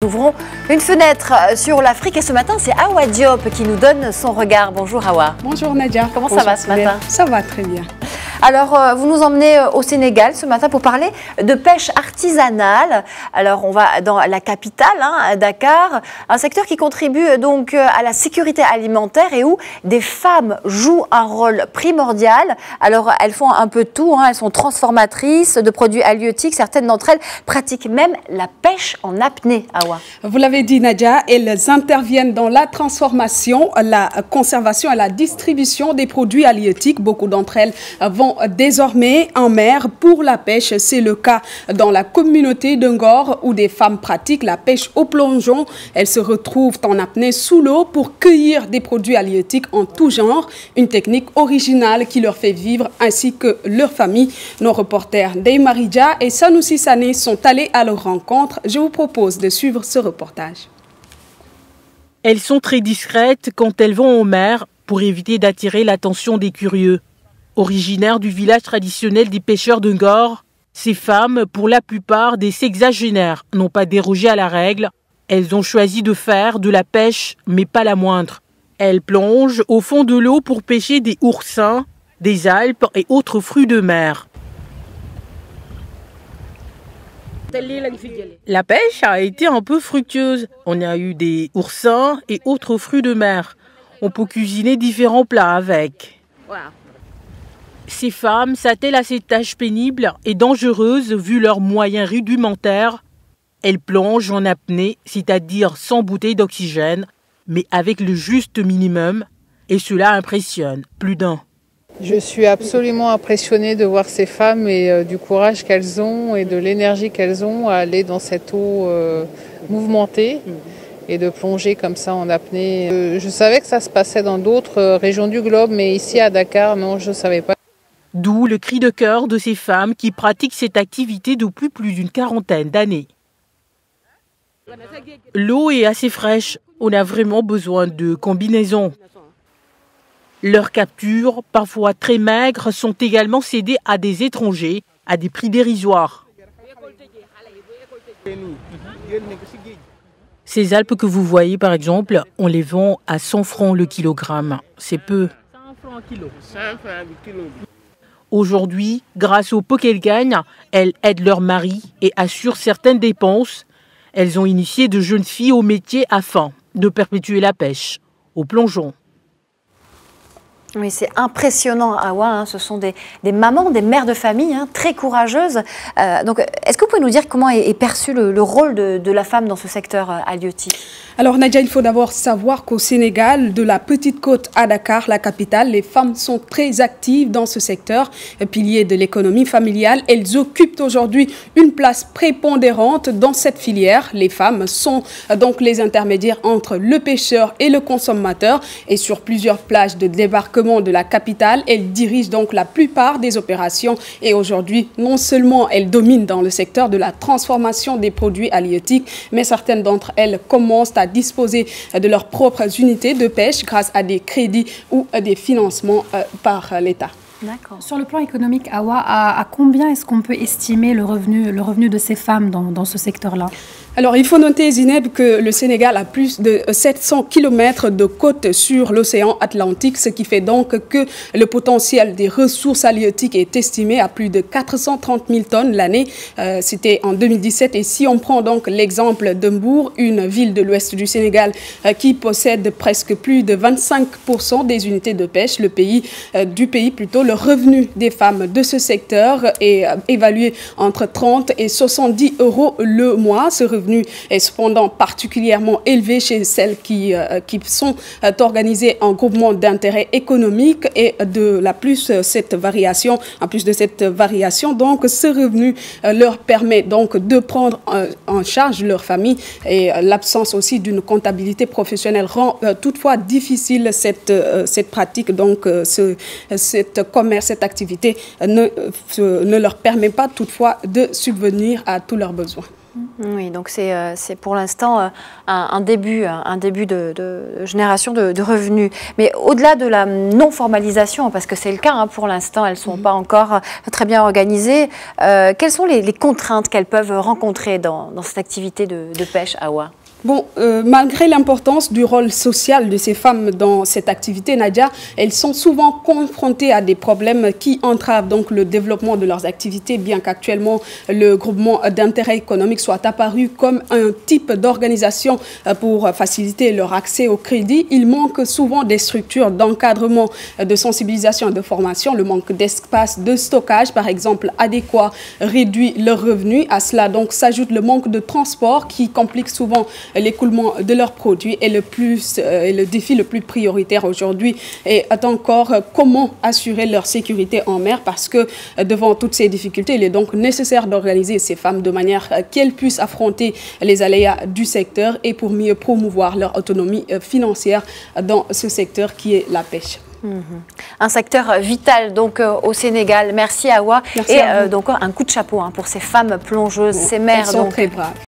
Nous ouvrons une fenêtre sur l'Afrique et ce matin, c'est Hawa Diop qui nous donne son regard. Bonjour Hawa. Bonjour Nadia. Comment ça va ce matin? Ça va très bien. Alors, vous nous emmenez au Sénégal ce matin pour parler de pêche artisanale. Alors, on va dans la capitale, Dakar, un secteur qui contribue donc à la sécurité alimentaire et où des femmes jouent un rôle primordial. Alors, elles font un peu de tout, elles sont transformatrices de produits halieutiques. Certaines d'entre elles pratiquent même la pêche en apnée, Hawa. Vous l'avez dit Nadia, elles interviennent dans la transformation, la conservation et la distribution des produits halieutiques. Beaucoup d'entre elles vont désormais en mer pour la pêche. C'est le cas dans la communauté de Ngor où des femmes pratiquent la pêche au plongeon. Elles se retrouvent en apnée sous l'eau pour cueillir des produits halieutiques en tout genre. Une technique originale qui leur fait vivre ainsi que leur famille. Nos reporters Ndeye Maridja et Sanoussi Sané sont allés à leur rencontre. Je vous propose de suivre ce reportage. Elles sont très discrètes quand elles vont en mer pour éviter d'attirer l'attention des curieux. Originaires du village traditionnel des pêcheurs de Ngor, ces femmes, pour la plupart des sexagénaires, n'ont pas dérogé à la règle. Elles ont choisi de faire de la pêche, mais pas la moindre. Elles plongent au fond de l'eau pour pêcher des oursins, des alpes et autres fruits de mer. La pêche a été un peu fructueuse. On a eu des oursins et autres fruits de mer. On peut cuisiner différents plats avec. Ces femmes s'attellent à ces tâches pénibles et dangereuses vu leurs moyens rudimentaires. Elles plongent en apnée, c'est-à-dire sans bouteille d'oxygène, mais avec le juste minimum. Et cela impressionne plus d'un. Je suis absolument impressionnée de voir ces femmes et du courage qu'elles ont et de l'énergie qu'elles ont à aller dans cette eau mouvementée et de plonger comme ça en apnée. Je savais que ça se passait dans d'autres régions du globe, mais ici à Dakar, non, je ne savais pas. D'où le cri de cœur de ces femmes qui pratiquent cette activité depuis plus d'une quarantaine d'années. L'eau est assez fraîche, on a vraiment besoin de combinaisons. Leurs captures, parfois très maigres, sont également cédées à des étrangers à des prix dérisoires. Ces alpes que vous voyez par exemple, on les vend à 100 francs le kilogramme. C'est peu. Aujourd'hui, grâce au peu qu'elles gagnent, elles aident leur mari et assurent certaines dépenses. Elles ont initié de jeunes filles au métier afin de perpétuer la pêche au plongeon. Oui, c'est impressionnant, Hawa. Ce sont des mamans, des mères de famille très courageuses. Donc, est-ce que vous pouvez nous dire comment est perçu le rôle de la femme dans ce secteur halieutique? Alors Nadia, il faut d'abord savoir qu'au Sénégal, de la Petite Côte à Dakar, la capitale, les femmes sont très actives dans ce secteur, pilier de l'économie familiale. Elles occupent aujourd'hui une place prépondérante dans cette filière. Les femmes sont donc les intermédiaires entre le pêcheur et le consommateur. Et sur plusieurs plages de débarquement de la capitale, elles dirigent donc la plupart des opérations. Et aujourd'hui, non seulement elles dominent dans le secteur de la transformation des produits halieutiques, mais certaines d'entre elles commencent à disposer de leurs propres unités de pêche grâce à des crédits ou à des financements par l'État. Sur le plan économique, Hawa, à combien est-ce qu'on peut estimer le revenu de ces femmes dans ce secteur-là? Alors, il faut noter, Zineb, que le Sénégal a plus de 700 km de côte sur l'océan Atlantique, ce qui fait donc que le potentiel des ressources halieutiques est estimé à plus de 430 000 tonnes l'année. C'était en 2017. Et si on prend donc l'exemple de Mbour, une ville de l'ouest du Sénégal qui possède presque plus de 25% des unités de pêche, le revenu des femmes de ce secteur est évalué entre 30 et 70 euros le mois. Ce revenu est cependant particulièrement élevé chez celles qui sont organisées en groupement d'intérêt économique et en plus de cette variation, donc ce revenu leur permet donc de prendre en charge leur famille et l'absence aussi d'une comptabilité professionnelle rend toutefois difficile cette pratique, donc cette activité ne leur permet pas toutefois de subvenir à tous leurs besoins. Oui, donc c'est pour l'instant un début de génération de revenus. Mais au-delà de la non-formalisation, parce que c'est le cas pour l'instant, elles ne sont pas encore très bien organisées, quelles sont les contraintes qu'elles peuvent rencontrer dans cette activité de pêche, Hawa? Bon, malgré l'importance du rôle social de ces femmes dans cette activité, Nadia, elles sont souvent confrontées à des problèmes qui entravent donc le développement de leurs activités, bien qu'actuellement le groupement d'intérêt économique soit apparu comme un type d'organisation pour faciliter leur accès au crédit. Il manque souvent des structures d'encadrement, de sensibilisation et de formation. Le manque d'espace de stockage, par exemple, adéquat, réduit leurs revenus. À cela donc s'ajoute le manque de transport qui complique souvent l'écoulement de leurs produits est le défi le plus prioritaire aujourd'hui est encore comment assurer leur sécurité en mer, parce que devant toutes ces difficultés, il est donc nécessaire d'organiser ces femmes de manière qu'elles puissent affronter les aléas du secteur et pour mieux promouvoir leur autonomie financière dans ce secteur qui est la pêche. Un secteur vital donc au Sénégal. Merci Hawa. Merci et donc un coup de chapeau pour ces femmes plongeuses, ces mères. Elles sont très braves.